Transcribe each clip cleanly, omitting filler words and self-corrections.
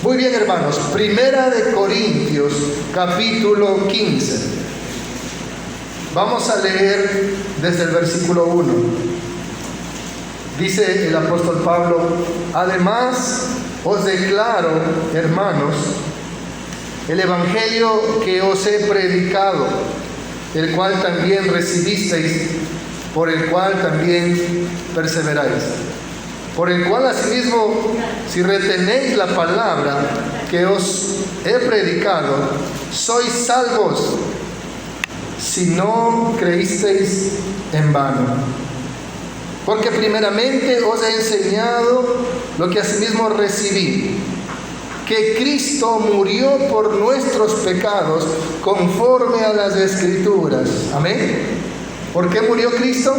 Muy bien, hermanos, Primera de Corintios, capítulo 15. Vamos a leer desde el versículo 1. Dice el apóstol Pablo: además os declaro, hermanos, el evangelio que os he predicado, el cual también recibisteis, por el cual también perseveráis. Por el cual asimismo, si retenéis la palabra que os he predicado, sois salvos, si no creísteis en vano. Porque primeramente os he enseñado lo que asimismo recibí, que Cristo murió por nuestros pecados conforme a las Escrituras. Amén. ¿Por qué murió Cristo?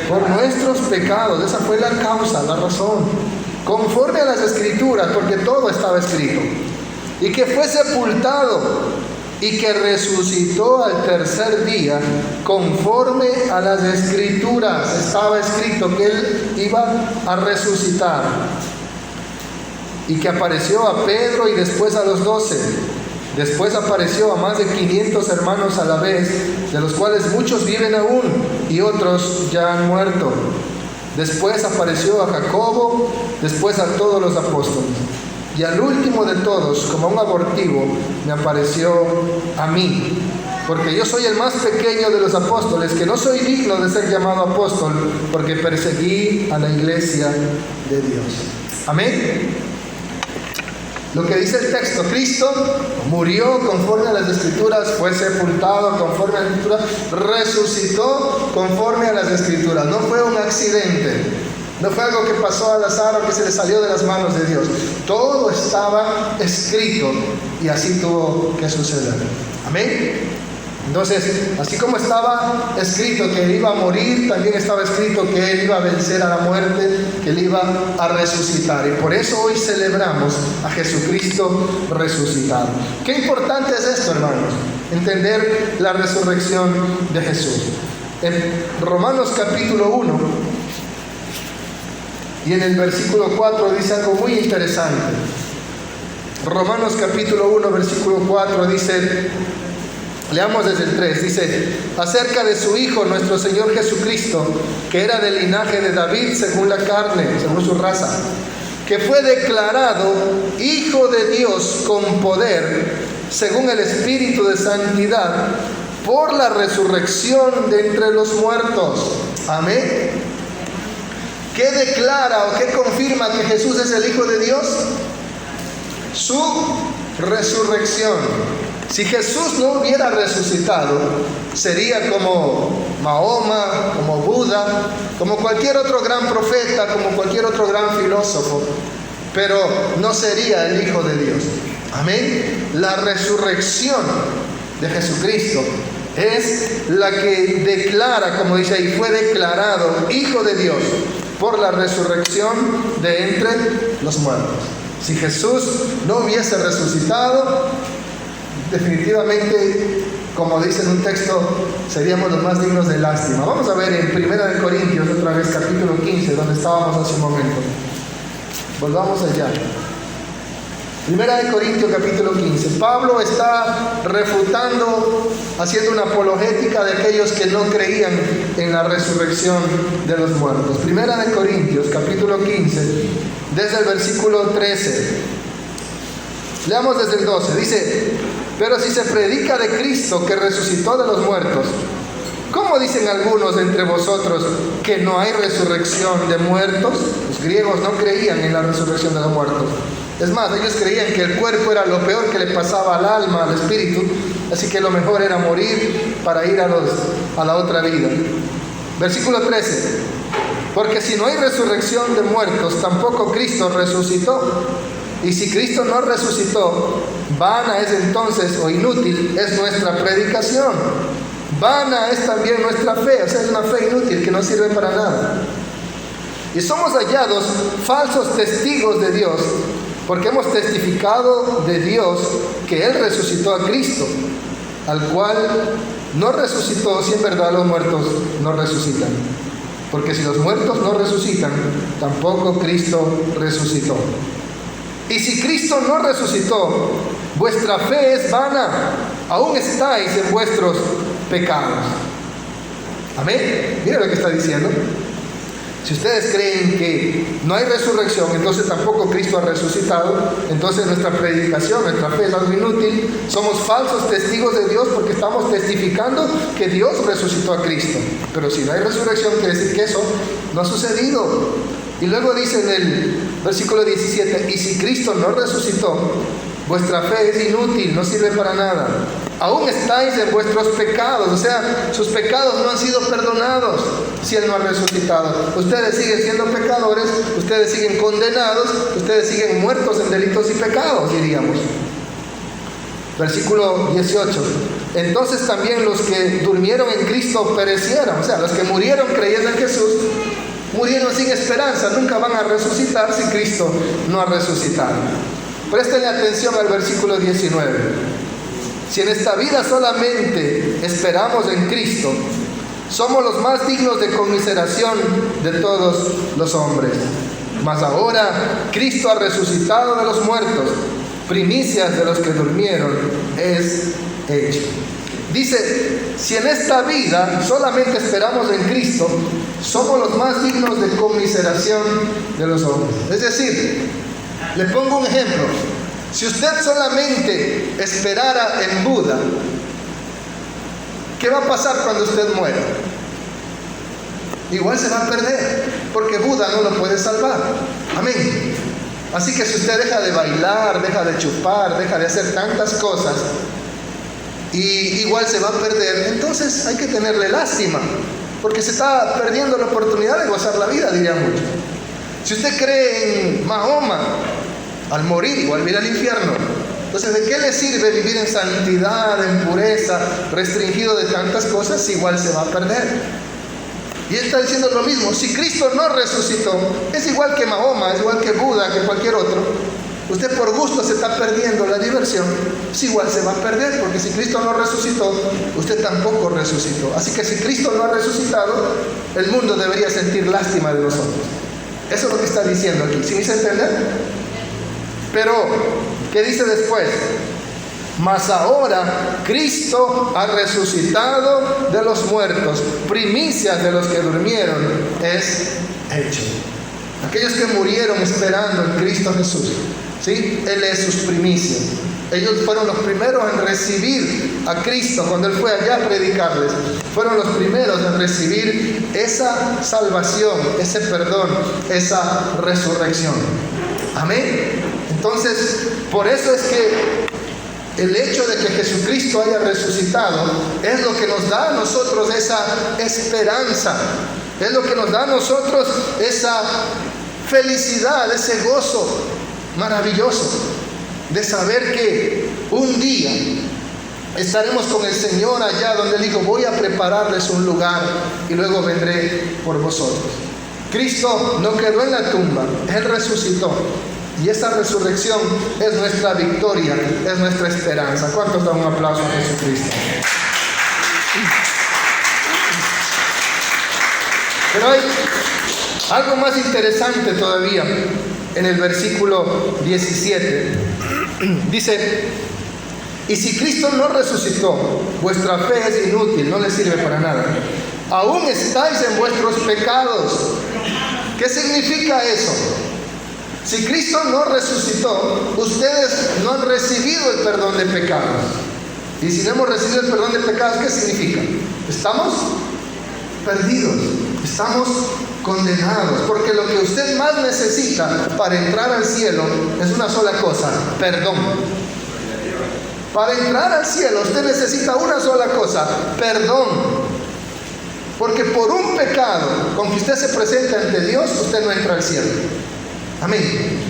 Por nuestros pecados. Esa fue la causa, la razón. Conforme a las Escrituras, porque todo estaba escrito. Y que fue sepultado y que resucitó al tercer día conforme a las Escrituras. Estaba escrito que Él iba a resucitar. Y que apareció a Pedro y después a los 12. Después apareció a más de 500 hermanos a la vez, de los cuales muchos viven aún y otros ya han muerto. Después apareció a Jacobo, después a todos los apóstoles. Y al último de todos, como un abortivo, me apareció a mí. Porque yo soy el más pequeño de los apóstoles, que no soy digno de ser llamado apóstol, porque perseguí a la iglesia de Dios. Amén. Lo que dice el texto: Cristo murió conforme a las Escrituras, fue sepultado conforme a las Escrituras, resucitó conforme a las Escrituras. No fue un accidente, no fue algo que pasó al azar o que se le salió de las manos de Dios. Todo estaba escrito y así tuvo que suceder. Amén. Entonces, así como estaba escrito que Él iba a morir, también estaba escrito que Él iba a vencer a la muerte, que Él iba a resucitar. Y por eso hoy celebramos a Jesucristo resucitado. Qué importante es esto, hermanos, entender la resurrección de Jesús. En Romanos capítulo 1 y en el versículo 4 dice algo muy interesante. Romanos capítulo 1, versículo 4 dice... Leamos desde el 3, dice: acerca de su Hijo, nuestro Señor Jesucristo, que era del linaje de David según la carne, según su raza, que fue declarado Hijo de Dios con poder, según el Espíritu de santidad, por la resurrección de entre los muertos. Amén. ¿Qué declara o qué confirma que Jesús es el Hijo de Dios? Su resurrección. Si Jesús no hubiera resucitado, sería como Mahoma, como Buda, como cualquier otro gran profeta, como cualquier otro gran filósofo, pero no sería el Hijo de Dios. Amén. La resurrección de Jesucristo es la que declara, como dice ahí, fue declarado Hijo de Dios por la resurrección de entre los muertos. Si Jesús no hubiese resucitado, definitivamente, como dice en un texto, seríamos los más dignos de lástima. Vamos a ver en Primera de Corintios, otra vez, capítulo 15, donde estábamos hace un momento. Volvamos allá. Primera de Corintios, capítulo 15. Pablo está refutando, haciendo una apologética de aquellos que no creían en la resurrección de los muertos. Primera de Corintios, capítulo 15, desde el versículo 13. Leamos desde el 12. Dice: pero si se predica de Cristo que resucitó de los muertos, ¿cómo dicen algunos entre vosotros que no hay resurrección de muertos? Los griegos no creían en la resurrección de los muertos. Es más, ellos creían que el cuerpo era lo peor que le pasaba al alma, al espíritu, así que lo mejor era morir para ir a la otra vida. Versículo 13. Porque si no hay resurrección de muertos, tampoco Cristo resucitó. Y si Cristo no resucitó, vana es entonces, o inútil, es nuestra predicación. Vana es también nuestra fe, o sea, es una fe inútil que no sirve para nada. Y somos hallados falsos testigos de Dios, porque hemos testificado de Dios que Él resucitó a Cristo, al cual no resucitó si en verdad los muertos no resucitan. Porque si los muertos no resucitan, tampoco Cristo resucitó. Y si Cristo no resucitó, vuestra fe es vana, aún estáis en vuestros pecados. Amén. Mira lo que está diciendo. Si ustedes creen que no hay resurrección, entonces tampoco Cristo ha resucitado, entonces nuestra predicación, nuestra fe es algo inútil. Somos falsos testigos de Dios porque estamos testificando que Dios resucitó a Cristo. Pero si no hay resurrección, quiere decir que eso no ha sucedido. Y luego dice en el versículo 17, y si Cristo no resucitó, vuestra fe es inútil, no sirve para nada. Aún estáis en vuestros pecados, o sea, sus pecados no han sido perdonados si Él no ha resucitado. Ustedes siguen siendo pecadores, ustedes siguen condenados, ustedes siguen muertos en delitos y pecados, diríamos. Versículo 18. Entonces también los que durmieron en Cristo perecieron, o sea, los que murieron creyendo en Jesús, murieron sin esperanza, nunca van a resucitar si Cristo no ha resucitado. Préstenle atención al versículo 19. Si en esta vida solamente esperamos en Cristo, somos los más dignos de conmiseración de todos los hombres. Mas ahora Cristo ha resucitado de los muertos, primicias de los que durmieron es hecho. Dice, si en esta vida solamente esperamos en Cristo, somos los más dignos de conmiseración de los hombres. Es decir, le pongo un ejemplo. Si usted solamente esperara en Buda, ¿qué va a pasar cuando usted muera? Igual se va a perder, porque Buda no lo puede salvar. Amén. Así que si usted deja de bailar, deja de chupar, deja de hacer tantas cosas, y igual se va a perder, entonces hay que tenerle lástima, porque se está perdiendo la oportunidad de gozar la vida, diría mucho. Si usted cree en Mahoma, al morir igual va a ir al infierno. Entonces, ¿de qué le sirve vivir en santidad, en pureza, restringido de tantas cosas, si igual se va a perder? Y él está diciendo lo mismo. Si Cristo no resucitó, es igual que Mahoma, es igual que Buda, que cualquier otro. Usted por gusto se está perdiendo la diversión, si igual se va a perder, porque si Cristo no resucitó, usted tampoco resucitó. Así que si Cristo no ha resucitado, el mundo debería sentir lástima de nosotros. Eso es lo que está diciendo aquí. ¿Sí me hizo entender? Pero, ¿qué dice después? Mas ahora Cristo ha resucitado de los muertos, primicias de los que durmieron es hecho. Aquellos que murieron esperando en Cristo Jesús, ¿sí? Él es sus primicias. Ellos fueron los primeros en recibir a Cristo cuando Él fue allá a predicarles. Fueron los primeros en recibir esa salvación, ese perdón, esa resurrección. Amén. Entonces, por eso es que el hecho de que Jesucristo haya resucitado es lo que nos da a nosotros esa esperanza, es lo que nos da a nosotros esa felicidad, ese gozo maravilloso de saber que un día estaremos con el Señor allá donde Él dijo, voy a prepararles un lugar y luego vendré por vosotros. Cristo no quedó en la tumba, Él resucitó. Y esa resurrección es nuestra victoria, es nuestra esperanza. ¿Cuántos dan un aplauso a Jesucristo? Pero hay algo más interesante todavía en el versículo 17. Dice, y si Cristo no resucitó, vuestra fe es inútil, no le sirve para nada. Aún estáis en vuestros pecados. ¿Qué significa eso? Si Cristo no resucitó, ustedes no han recibido el perdón de pecados. Y si no hemos recibido el perdón de pecados, ¿qué significa? Estamos perdidos, estamos condenados, porque lo que usted más necesita para entrar al cielo es una sola cosa, perdón. Para entrar al cielo usted necesita una sola cosa, perdón. Porque por un pecado con que usted se presenta ante Dios, usted no entra al cielo. Amén.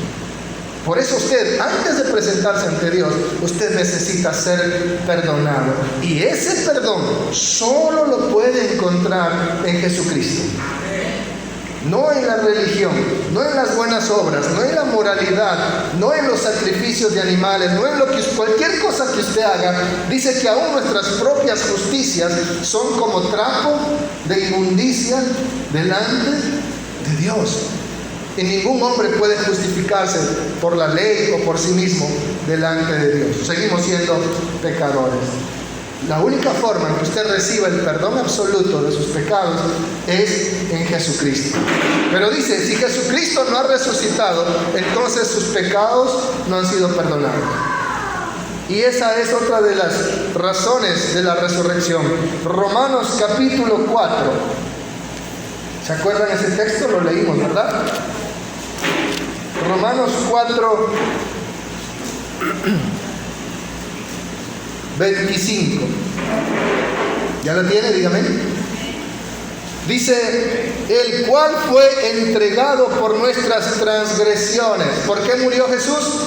Por eso usted, antes de presentarse ante Dios, usted necesita ser perdonado. Y ese perdón solo lo puede encontrar en Jesucristo. No en la religión, no en las buenas obras, no en la moralidad, no en los sacrificios de animales, no en cualquier cosa que usted haga. Dice que aún nuestras propias justicias son como trapo de inmundicia delante de Dios. Y ningún hombre puede justificarse por la ley o por sí mismo delante de Dios. Seguimos siendo pecadores. La única forma en que usted reciba el perdón absoluto de sus pecados es en Jesucristo. Pero dice, si Jesucristo no ha resucitado, entonces sus pecados no han sido perdonados. Y esa es otra de las razones de la resurrección. Romanos capítulo 4. ¿Se acuerdan ese texto? Lo leímos, ¿verdad? Romanos 4, 25. ¿Ya lo tiene? Dígame. Dice, el cual fue entregado por nuestras transgresiones. ¿Por qué murió Jesús?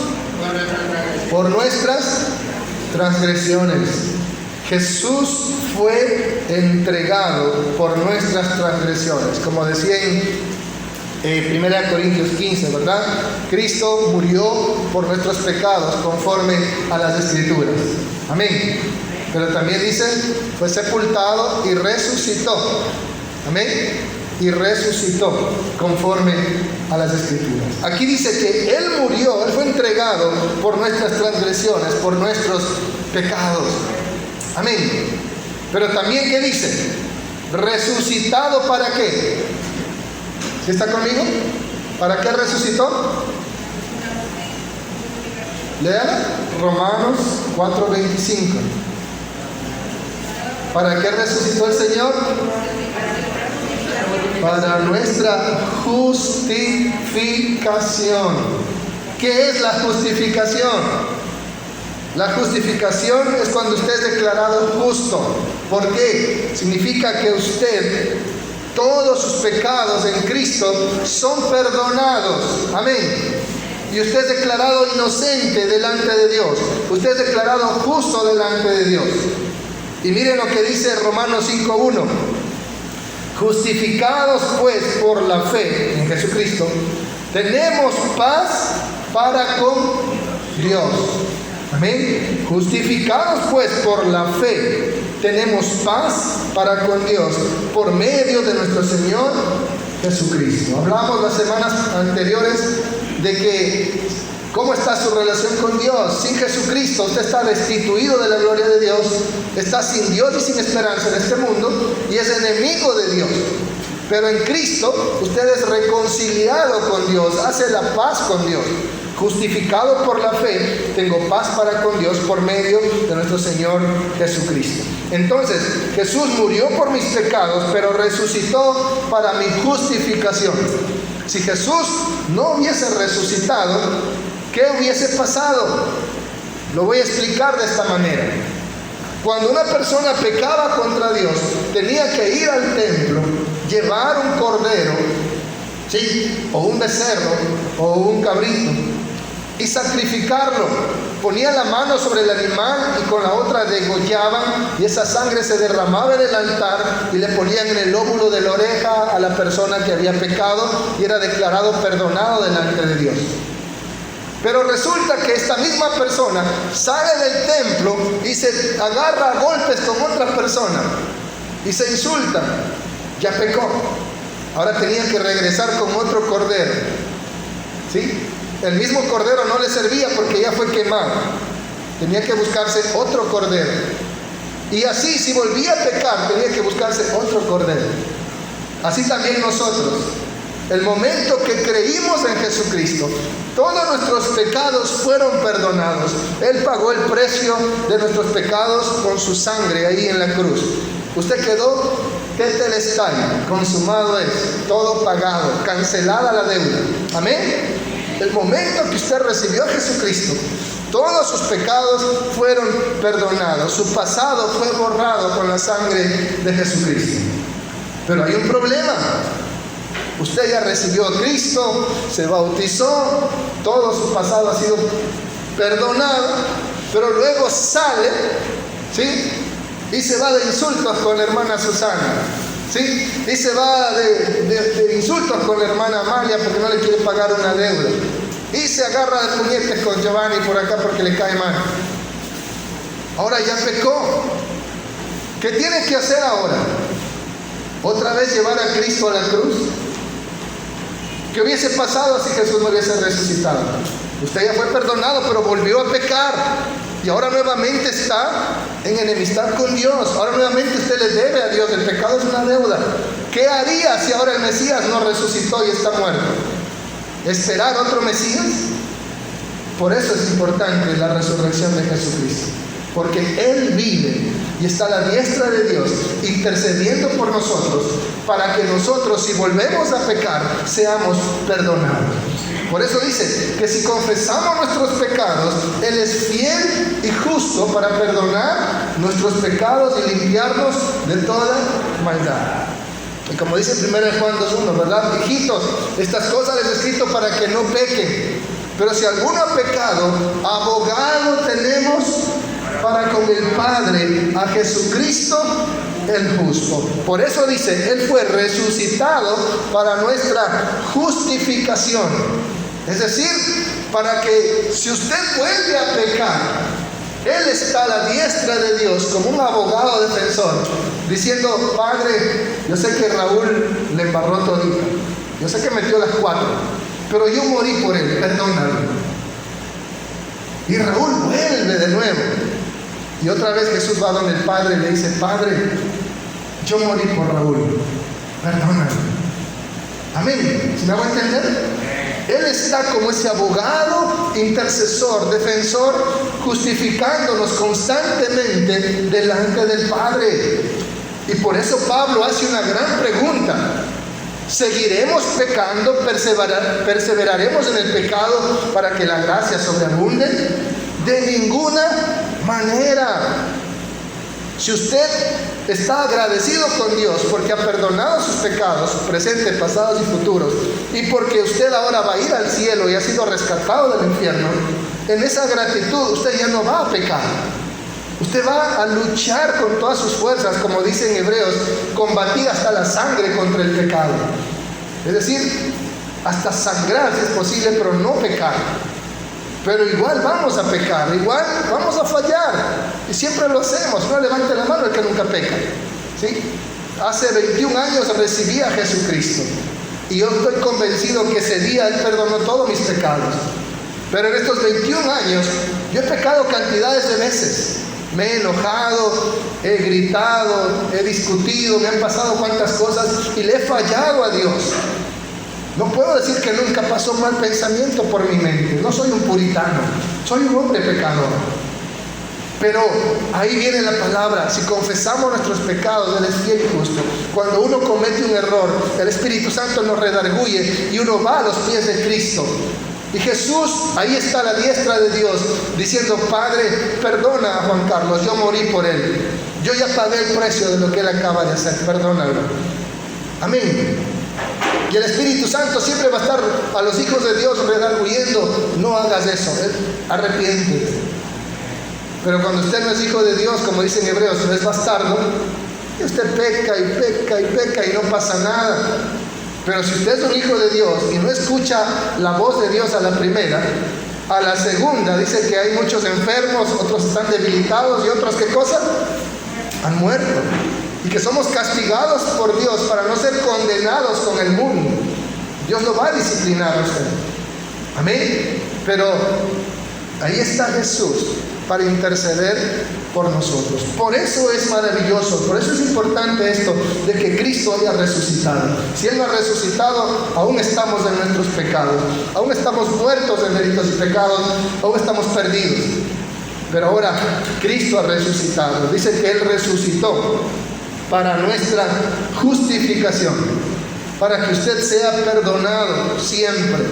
Por nuestras transgresiones. Jesús fue entregado por nuestras transgresiones. Como decía en 1 Corintios 15, ¿verdad? Cristo murió por nuestros pecados conforme a las Escrituras. Amén. Pero también dice, fue sepultado y resucitó. Amén. Y resucitó conforme a las Escrituras. Aquí dice que Él murió, Él fue entregado por nuestras transgresiones, por nuestros pecados. Amén. Pero también, ¿qué dice? Resucitado, ¿para qué? ¿Sí está conmigo? ¿Para qué resucitó? Lean Romanos 4:25. ¿Para qué resucitó el Señor? Para nuestra justificación. ¿Qué es la justificación? La justificación es cuando usted es declarado justo. ¿Por qué? Significa que usted, todos sus pecados en Cristo son perdonados. Amén. Y usted es declarado inocente delante de Dios. Usted es declarado justo delante de Dios. Y miren lo que dice Romanos 5:1. Justificados pues por la fe en Jesucristo, tenemos paz para con Dios. Amén. Justificados pues por la fe, tenemos paz para con Dios por medio de nuestro Señor Jesucristo. Hablamos las semanas anteriores de que cómo está su relación con Dios. Sin Jesucristo usted está destituido de la gloria de Dios, está sin Dios y sin esperanza en este mundo y es enemigo de Dios. Pero en Cristo usted es reconciliado con Dios, hace la paz con Dios. Justificado por la fe, tengo paz para con Dios por medio de nuestro Señor Jesucristo. Entonces, Jesús murió por mis pecados, pero resucitó para mi justificación. Si Jesús no hubiese resucitado, ¿qué hubiese pasado? Lo voy a explicar de esta manera. Cuando una persona pecaba contra Dios, tenía que ir al templo, llevar un cordero, ¿sí?, o un becerro, o un cabrito, y sacrificarlo. Ponía la mano sobre el animal y con la otra degollaban, y esa sangre se derramaba en el altar y le ponían en el lóbulo de la oreja a la persona que había pecado y era declarado perdonado delante de Dios. Pero resulta que esta misma persona sale del templo y se agarra a golpes con otra persona y se insulta. Ya pecó. Ahora tenía que regresar con otro cordero. ¿Sí? El mismo cordero no le servía porque ya fue quemado. Tenía que buscarse otro cordero. Y así, si volvía a pecar, tenía que buscarse otro cordero. Así también nosotros. El momento que creímos en Jesucristo, todos nuestros pecados fueron perdonados. Él pagó el precio de nuestros pecados con su sangre ahí en la cruz. Usted quedó tetelestai, consumado es, todo pagado, cancelada la deuda. Amén. El momento que usted recibió a Jesucristo, todos sus pecados fueron perdonados. Su pasado fue borrado con la sangre de Jesucristo. Pero hay un problema. Usted ya recibió a Cristo, se bautizó, todo su pasado ha sido perdonado, pero luego sale, ¿sí?, y se va de insultos con la hermana Susana, ¿sí?, y se va de insultos con la hermana Amalia porque no le quiere pagar una deuda, y se agarra de puñetes con Giovanni por acá porque le cae mal. Ahora ya pecó. ¿Qué tiene que hacer ahora? ¿Otra vez llevar a Cristo a la cruz? ¿Qué hubiese pasado si Jesús no hubiese resucitado? Usted ya fue perdonado, pero volvió a pecar. Y ahora nuevamente está en enemistad con Dios. Ahora nuevamente usted le debe a Dios. El pecado es una deuda. ¿Qué haría si ahora el Mesías no resucitó y está muerto? ¿Esperar otro Mesías? Por eso es importante la resurrección de Jesucristo. Porque Él vive y está a la diestra de Dios, intercediendo por nosotros, para que nosotros, si volvemos a pecar, seamos perdonados. Por eso dice que si confesamos nuestros pecados, Él es fiel y justo para perdonar nuestros pecados y limpiarnos de toda maldad. Y como dice 1 Juan 2:1, ¿verdad? Hijitos, estas cosas les he escrito para que no pequen. Pero si alguno ha pecado, abogado tenemos para con el Padre, a Jesucristo el justo. Por eso dice, Él fue resucitado para nuestra justificación. Es decir, para que si usted vuelve a pecar, Él está a la diestra de Dios como un abogado defensor, diciendo, Padre, yo sé que Raúl le embarró todita, yo sé que metió las 4, pero yo morí por él, perdónalo. Y Raúl vuelve de nuevo. Y otra vez Jesús va donde el Padre y le dice, Padre, yo morí por Raúl, perdónalo. Amén. ¿Se me va a entender? Él está como ese abogado, intercesor, defensor, justificándonos constantemente delante del Padre. Y por eso Pablo hace una gran pregunta. ¿Seguiremos pecando? ¿Perseveraremos en el pecado para que la gracia sobreabunde? De ninguna manera. Si usted está agradecido con Dios porque ha perdonado sus pecados, presentes, pasados y futuros, y porque usted ahora va a ir al cielo y ha sido rescatado del infierno, en esa gratitud usted ya no va a pecar. Usted va a luchar con todas sus fuerzas, como dice en Hebreos, combatir hasta la sangre contra el pecado. Es decir, hasta sangrar si es posible, pero no pecar. Pero igual vamos a pecar, igual vamos a fallar. Y siempre lo hacemos. No levante la mano el que nunca peca. ¿Sí? Hace 21 años recibí a Jesucristo. Y yo estoy convencido que ese día Él perdonó todos mis pecados. Pero en estos 21 años yo he pecado cantidades de veces. Me he enojado, he gritado, he discutido, me han pasado cuantas cosas y le he fallado a Dios. No puedo decir que nunca pasó mal pensamiento por mi mente. No soy un puritano, soy un hombre pecador. Pero ahí viene la palabra, si confesamos nuestros pecados, Él es fiel y justo. Cuando uno comete un error, el Espíritu Santo nos redarguye y uno va a los pies de Cristo. Y Jesús ahí está a la diestra de Dios diciendo, Padre, perdona a Juan Carlos, yo morí por él. Yo ya pagué el precio de lo que él acaba de hacer, perdónalo. Amén. Y el Espíritu Santo siempre va a estar a los hijos de Dios redarguyendo, no hagas eso, arrepiéntete. Pero cuando usted no es hijo de Dios, como dicen Hebreos, no es bastardo, y usted peca y peca y peca y no pasa nada. Pero si usted es un hijo de Dios y no escucha la voz de Dios a la primera, a la segunda dice que hay muchos enfermos, otros están debilitados y otros, ¿qué cosa? Han muerto. Y que somos castigados por Dios para no ser condenados con el mundo. Dios lo va a disciplinar a usted. Amén. Pero ahí está Jesús para interceder por nosotros. Por eso es maravilloso, por eso es importante esto de que Cristo haya resucitado. Si Él no ha resucitado, aún estamos en nuestros pecados, aún estamos muertos en delitos y pecados, aún estamos perdidos. Pero ahora Cristo ha resucitado. Dice que Él resucitó para nuestra justificación, para que usted sea perdonado siempre.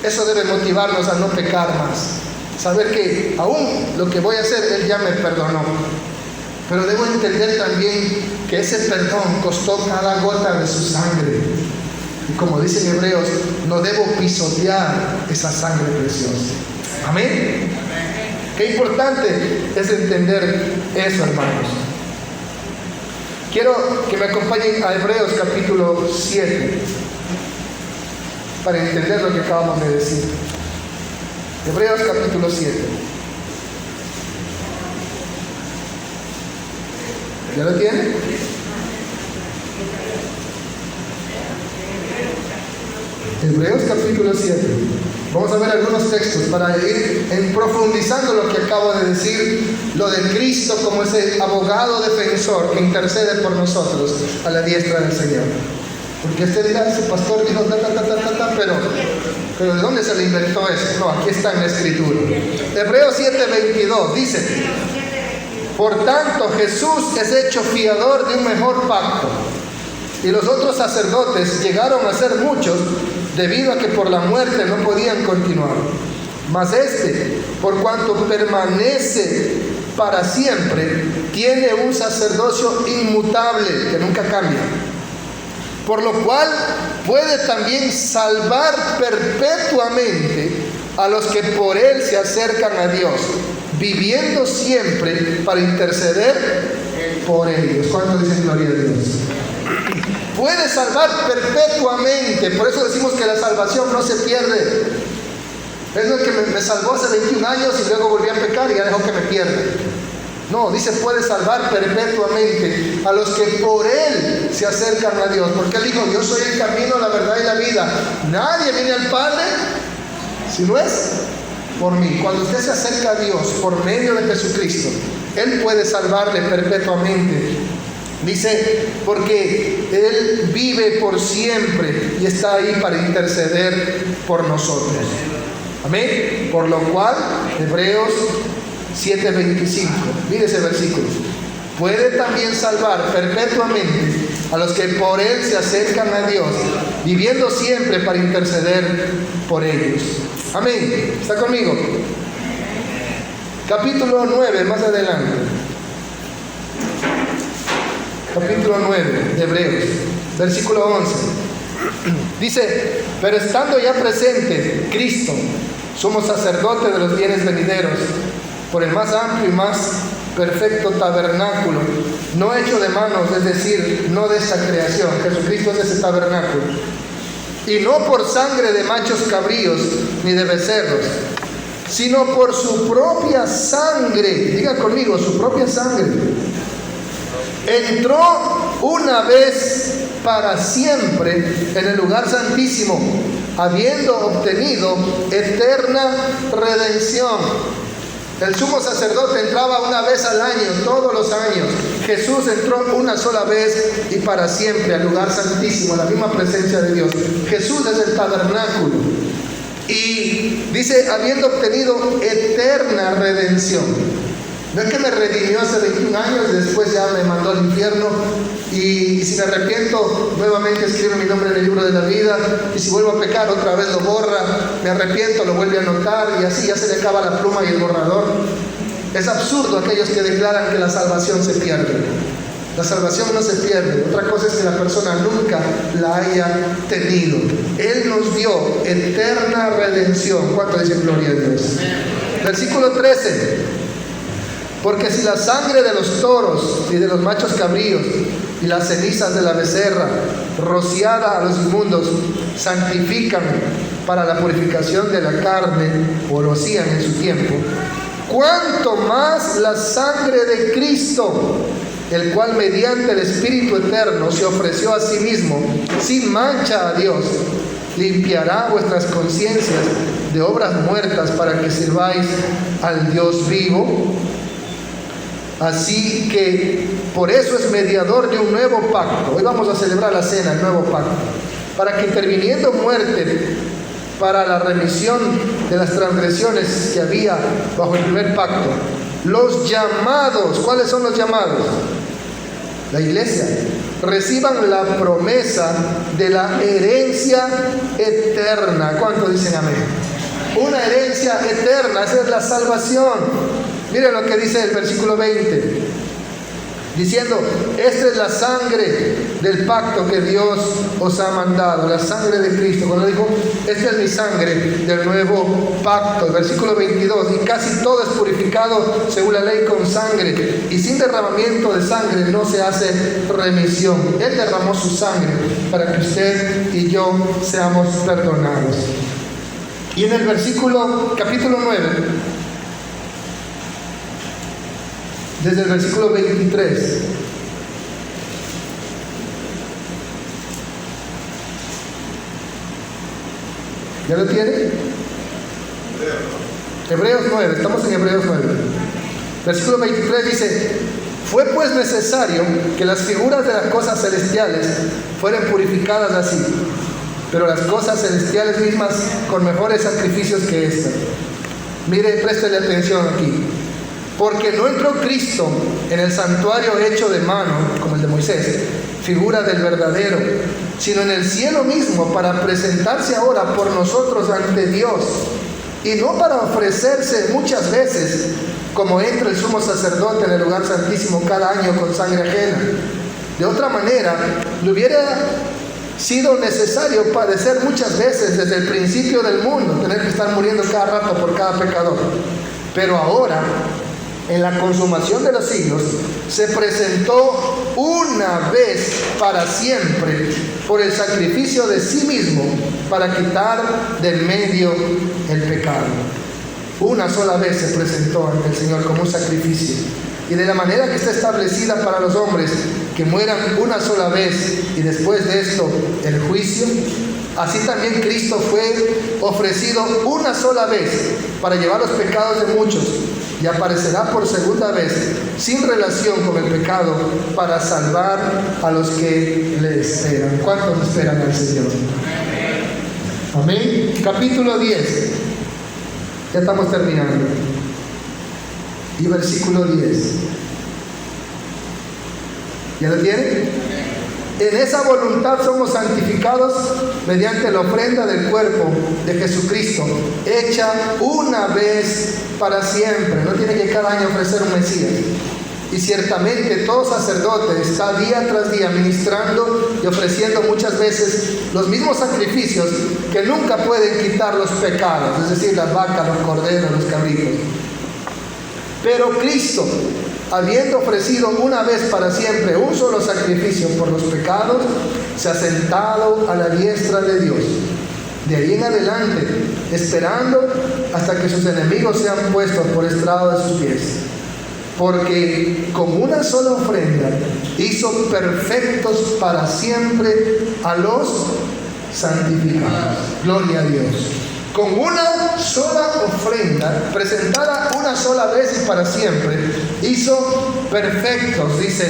Eso debe motivarnos a no pecar más. Saber que aún lo que voy a hacer, Él ya me perdonó. Pero debo entender también que ese perdón costó cada gota de su sangre. Y como dicen Hebreos, no debo pisotear esa sangre preciosa. Amén. Qué importante es entender eso, hermanos. Quiero que me acompañen a Hebreos capítulo 7 para entender lo que acabamos de decir. Hebreos capítulo 7. ¿Ya lo tienen? Hebreos capítulo 7. Vamos a ver algunos textos para ir profundizando lo que acabo de decir, lo de Cristo como ese abogado defensor que intercede por nosotros a la diestra del Señor. Porque usted dirá, ese pastor dijo pero ¿de dónde se le inventó eso? No, aquí está en la Escritura. Hebreos 7:22 dice: por tanto, Jesús es hecho fiador de un mejor pacto, y los otros sacerdotes llegaron a ser muchos, debido a que por la muerte no podían continuar. Mas este, por cuanto permanece para siempre, tiene un sacerdocio inmutable que nunca cambia, por lo cual puede también salvar perpetuamente a los que por él se acercan a Dios, viviendo siempre para interceder por ellos. ¿Cuántos dicen gloria a Dios? Puede salvar perpetuamente. Por eso decimos que la salvación no se pierde. Es el que me salvó hace 21 años y luego volví a pecar y ya dejó que me pierda. No, dice puede salvar perpetuamente a los que por él se acercan a Dios. Porque él dijo: yo soy el camino, la verdad y la vida. Nadie viene al Padre si no es por mí. Cuando usted se acerca a Dios por medio de Jesucristo, él puede salvarle perpetuamente. Dice, porque él vive por siempre y está ahí para interceder por nosotros. Amén. Por lo cual, Hebreos 7:25, mire ese versículo: puede también salvar perpetuamente a los que por él se acercan a Dios, viviendo siempre para interceder por ellos. Amén. ¿Está conmigo? Capítulo 9, más adelante. Capítulo 9 de Hebreos, versículo 11. Dice: pero estando ya presente Cristo, somos sacerdotes de los bienes venideros, por el más amplio y más perfecto tabernáculo, no hecho de manos, es decir, no de esta creación. Jesucristo es ese tabernáculo. Y no por sangre de machos cabríos ni de becerros, sino por su propia sangre. Diga conmigo, su propia sangre. Entró una vez para siempre en el lugar santísimo, habiendo obtenido eterna redención. El sumo sacerdote entraba una vez al año, todos los años. Jesús entró una sola vez y para siempre al lugar santísimo, a la misma presencia de Dios. Jesús es el tabernáculo. Y dice, habiendo obtenido eterna redención. No es que me redimió hace 21 años y después ya me mandó al infierno, y si me arrepiento nuevamente escribe mi nombre en el libro de la vida, y si vuelvo a pecar otra vez lo borra, me arrepiento, lo vuelve a anotar, y así ya se le acaba la pluma y el borrador. Es absurdo aquellos que declaran que la salvación se pierde. La salvación no se pierde. Otra cosa es que la persona nunca la haya tenido. Él nos dio eterna redención. ¿Cuánto dicen gloria a Dios? Versículo 13. Porque si la sangre de los toros y de los machos cabríos y las cenizas de la becerra rociada a los inmundos santifican para la purificación de la carne, o lo hacían en su tiempo, cuánto más la sangre de Cristo, el cual mediante el Espíritu Eterno se ofreció a sí mismo sin mancha a Dios, limpiará vuestras conciencias de obras muertas para que sirváis al Dios vivo. Así que por eso es mediador de un nuevo pacto. Hoy vamos a celebrar la cena, el nuevo pacto, para que interviniendo muerte para la remisión de las transgresiones que había bajo el primer pacto, los llamados, ¿cuáles son los llamados? La iglesia, reciban la promesa de la herencia eterna. ¿Cuántos dicen amén? Una herencia eterna, esa es la salvación. Miren lo que dice el versículo 20, diciendo, esta es la sangre del pacto que Dios os ha mandado, la sangre de Cristo. Cuando dijo, esta es mi sangre del nuevo pacto. El versículo 22, y casi todo es purificado según la ley con sangre, y sin derramamiento de sangre no se hace remisión. Él derramó su sangre para que usted y yo seamos perdonados. Y en el capítulo 9, desde el versículo 23, ¿Ya lo tiene? Hebreos 9, estamos en Hebreos 9. Versículo 23 dice: fue pues necesario que las figuras de las cosas celestiales fueran purificadas así, pero las cosas celestiales mismas con mejores sacrificios que estas. Mire, préstele atención aquí. Porque no entró Cristo en el santuario hecho de mano, como el de Moisés, figura del verdadero, sino en el cielo mismo, para presentarse ahora por nosotros ante Dios, y no para ofrecerse muchas veces, como entra el sumo sacerdote en el lugar santísimo cada año con sangre ajena. De otra manera, le hubiera sido necesario padecer muchas veces desde el principio del mundo, tener que estar muriendo cada rato por cada pecador. Pero ahora, en la consumación de los siglos, se presentó una vez para siempre por el sacrificio de sí mismo para quitar del medio el pecado. Una sola vez se presentó ante el Señor como un sacrificio. Y de la manera que está establecida para los hombres, que mueran una sola vez y después de esto el juicio, así también Cristo fue ofrecido una sola vez para llevar los pecados de muchos, y aparecerá por segunda vez sin relación con el pecado para salvar a los que le esperan. ¿Cuántos esperan al Señor? Amén. Capítulo 10. Ya estamos terminando. Y versículo 10. ¿Ya lo tienen? En esa voluntad somos santificados mediante la ofrenda del cuerpo de Jesucristo, hecha una vez para siempre. No tiene que cada año ofrecer un Mesías. Y ciertamente todo sacerdote está día tras día ministrando y ofreciendo muchas veces los mismos sacrificios que nunca pueden quitar los pecados, es decir, las vacas, los corderos, los cabritos. Pero Cristo, habiendo ofrecido una vez para siempre un solo sacrificio por los pecados, se ha sentado a la diestra de Dios. De ahí en adelante, esperando hasta que sus enemigos sean puestos por estrado de sus pies. Porque con una sola ofrenda hizo perfectos para siempre a los santificados. Gloria a Dios. Con una sola ofrenda, presentada una sola vez y para siempre, hizo perfectos, dice,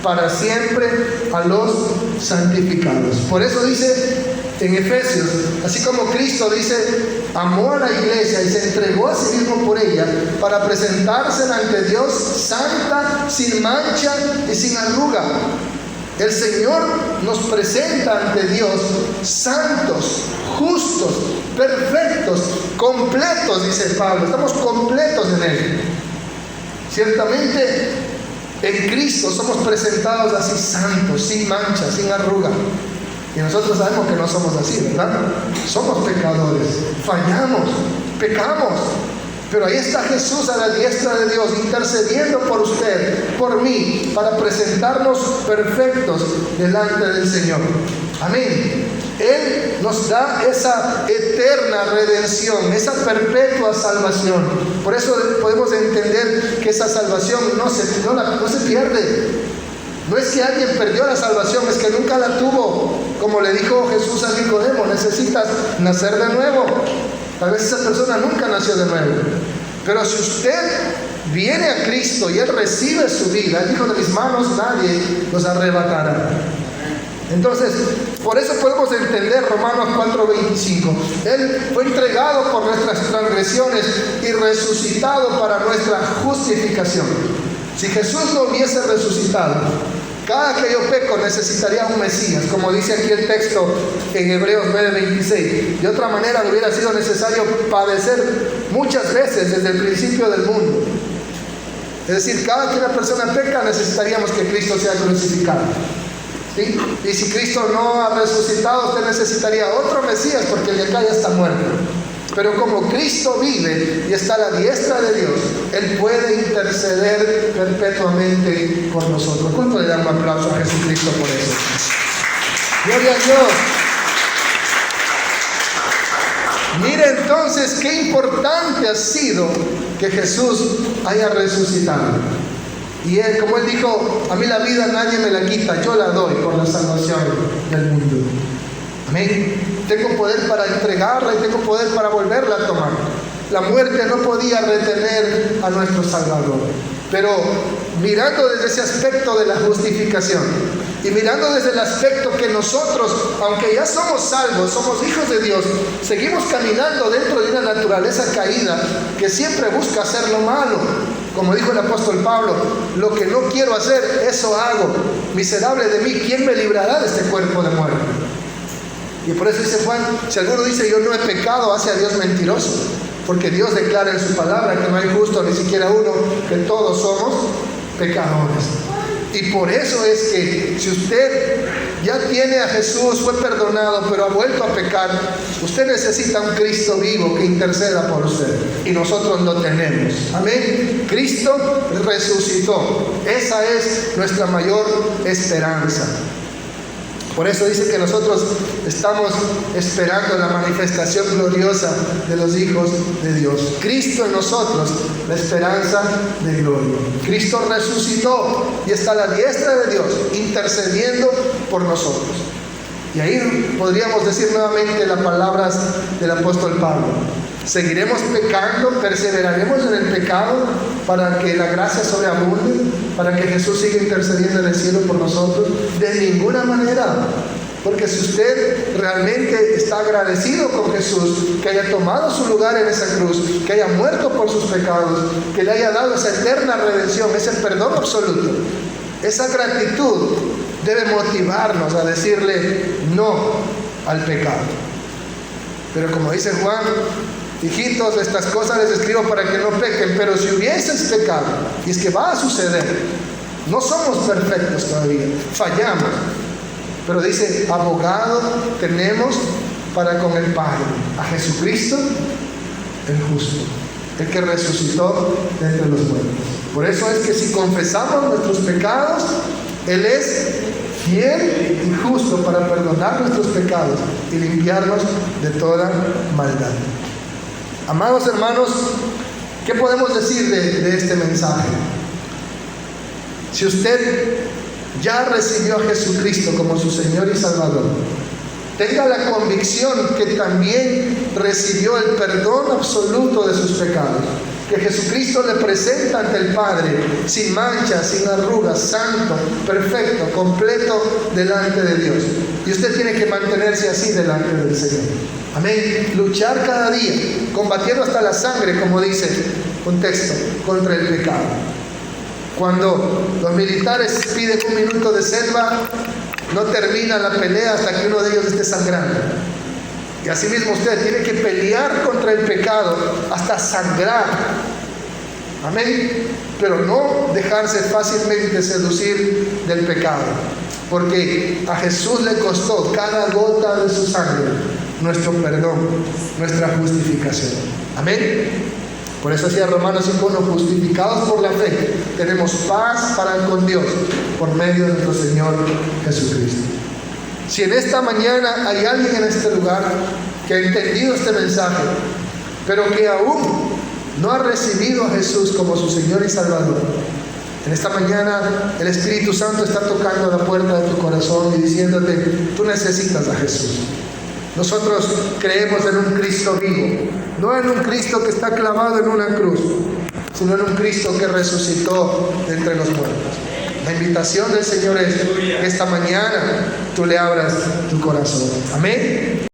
para siempre a los santificados. Por eso dice en Efesios, así como Cristo dice, amó a la iglesia y se entregó a sí mismo por ella, para presentarse ante Dios santa, sin mancha y sin arruga. El Señor nos presenta ante Dios santos, justos, perfectos, completos, dice Pablo. Estamos completos en Él. Ciertamente en Cristo somos presentados así santos, sin mancha, sin arruga. Y nosotros sabemos que no somos así, ¿verdad? Somos pecadores, fallamos, pecamos. Pero ahí está Jesús a la diestra de Dios, intercediendo por usted, por mí, para presentarnos perfectos delante del Señor. Amén. Él nos da esa eterna redención, esa perpetua salvación. Por eso podemos entender que esa salvación no se pierde. No es que alguien perdió la salvación, es que nunca la tuvo. Como le dijo Jesús a Nicodemo, necesitas nacer de nuevo. Tal vez esa persona nunca nació de nuevo. Pero si usted viene a Cristo y Él recibe su vida, Él dijo, de mis manos nadie los arrebatará. Entonces, por eso podemos entender Romanos 4:25. Él fue entregado por nuestras transgresiones y resucitado para nuestra justificación. Si Jesús no hubiese resucitado, cada que yo peco necesitaría un Mesías, como dice aquí el texto en Hebreos 9:26. De otra manera le hubiera sido necesario padecer muchas veces desde el principio del mundo. Es decir, cada que una persona peca necesitaríamos que Cristo sea crucificado. ¿Sí? Y si Cristo no ha resucitado, usted necesitaría otro Mesías, porque el de acá ya está muerto. Pero como Cristo vive y está a la diestra de Dios, Él puede interceder perpetuamente por nosotros. ¿Cuánto le dan un aplauso a Jesucristo por eso? Gloria a Dios. Mire entonces qué importante ha sido que Jesús haya resucitado. Y Él, como Él dijo, a mí la vida nadie me la quita, yo la doy por la salvación del mundo. Amén. Tengo poder para entregarla y tengo poder para volverla a tomar. La muerte no podía retener a nuestro Salvador. Pero mirando desde ese aspecto de la justificación y mirando desde el aspecto que nosotros, aunque ya somos salvos, somos hijos de Dios, seguimos caminando dentro de una naturaleza caída que siempre busca hacer lo malo. Como dijo el apóstol Pablo, lo que no quiero hacer, eso hago. Miserable de mí, ¿quién me librará de este cuerpo de muerte? Y por eso dice Juan, si alguno dice yo no he pecado, hace a Dios mentiroso. Porque Dios declara en su palabra que no hay justo ni siquiera uno, que todos somos pecadores. Y por eso es que si usted ya tiene a Jesús, fue perdonado, pero ha vuelto a pecar, usted necesita un Cristo vivo que interceda por usted. Y nosotros lo tenemos. Amén. Cristo resucitó. Esa es nuestra mayor esperanza. Por eso dice que nosotros estamos esperando la manifestación gloriosa de los hijos de Dios. Cristo en nosotros, la esperanza de gloria. Cristo resucitó y está a la diestra de Dios, intercediendo por nosotros. Y ahí podríamos decir nuevamente las palabras del apóstol Pablo. Seguiremos pecando, perseveraremos en el pecado para que la gracia sobreabunde, para que Jesús siga intercediendo en el cielo por nosotros. De ninguna manera. Porque si usted realmente está agradecido con Jesús, que haya tomado su lugar en esa cruz, que haya muerto por sus pecados, que le haya dado esa eterna redención, ese perdón absoluto, esa gratitud debe motivarnos a decirle no al pecado. Pero como dice Juan, hijitos, estas cosas les escribo para que no pequen, pero si hubieses pecado, y es que va a suceder, no somos perfectos todavía, fallamos, pero dice, abogado tenemos para con el Padre, a Jesucristo el justo, el que resucitó de entre los muertos. Por eso es que si confesamos nuestros pecados, Él es fiel y justo para perdonar nuestros pecados y limpiarnos de toda maldad. Amados hermanos, ¿qué podemos decir de este mensaje? Si usted ya recibió a Jesucristo como su Señor y Salvador, tenga la convicción que también recibió el perdón absoluto de sus pecados, que Jesucristo le presenta ante el Padre sin mancha, sin arrugas, santo, perfecto, completo delante de Dios. Y usted tiene que mantenerse así delante del Señor. Amén. Luchar cada día, combatiendo hasta la sangre, como dice un texto, contra el pecado. Cuando los militares piden un minuto de selva, no termina la pelea hasta que uno de ellos esté sangrando. Y así mismo usted tiene que pelear contra el pecado hasta sangrar. Amén. Pero no dejarse fácilmente seducir del pecado. Porque a Jesús le costó cada gota de su sangre nuestro perdón, nuestra justificación. Amén. Por eso decía Romanos 5:1, justificados por la fe, tenemos paz para con Dios por medio de nuestro Señor Jesucristo. Si en esta mañana hay alguien en este lugar que ha entendido este mensaje, pero que aún no ha recibido a Jesús como su Señor y Salvador, en esta mañana el Espíritu Santo está tocando la puerta de tu corazón y diciéndote, tú necesitas a Jesús. Nosotros creemos en un Cristo vivo, no en un Cristo que está clavado en una cruz, sino en un Cristo que resucitó de entre los muertos. La invitación del Señor es que esta mañana tú le abras tu corazón. Amén.